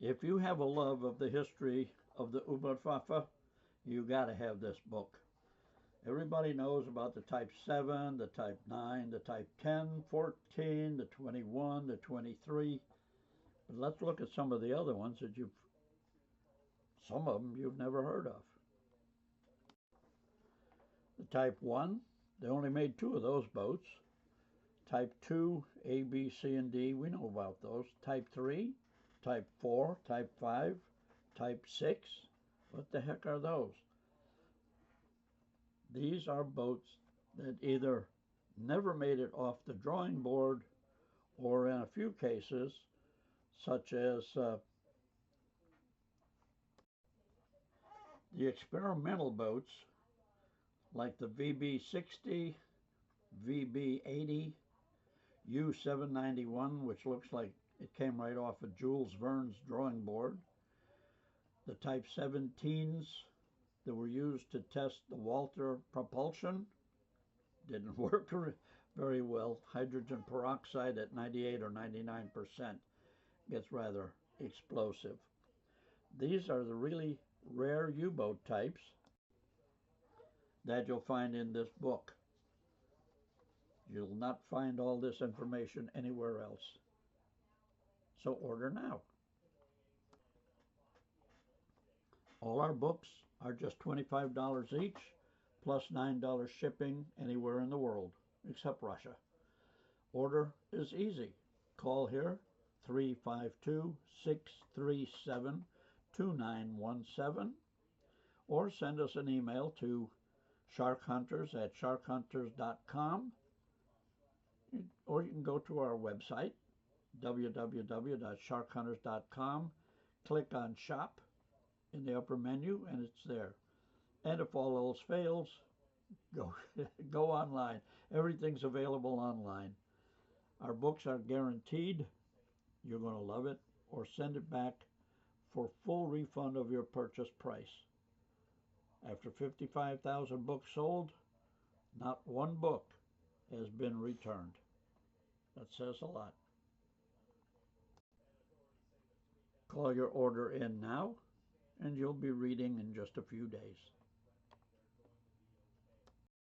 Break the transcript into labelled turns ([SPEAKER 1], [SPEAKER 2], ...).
[SPEAKER 1] If you have a love of the history of the U-Boot-Waffe, you got to have this book. Everybody knows about the Type 7, the Type 9, the Type 10, 14, the 21, the 23. But let's look at some of the other ones that some of them you've never heard of. The Type 1, they only made 2 of those boats. Type 2, A, B, C, and D, we know about those. Type 3, Type 4, Type 5, Type 6. What the heck are those? These are boats that either never made it off the drawing board, or in a few cases, such as the experimental boats like the VB-60, VB-80, U-791, which looks like it came right off of Jules Verne's drawing board, the Type 17s that were used to test the Walter propulsion. Didn't work very well. Hydrogen peroxide at 98 or 99% gets rather explosive. These are the really rare U-boat types that you'll find in this book. You'll not find all this information anywhere else. So order now. All our books are just $25 each, plus $9 shipping anywhere in the world, except Russia. Order is easy. Call here, 352-637-2917, or send us an email to sharkhunters@sharkhunters.com, or you can go to our website, www.sharkhunters.com, click on Shop in the upper menu, and it's there. And if all else fails, go online. Everything's available online. Our books are guaranteed. You're going to love it, or send it back for full refund of your purchase price. After 55,000 books sold, not one book has been returned. That says a lot. Call your order in now, and you'll be reading in just a few days.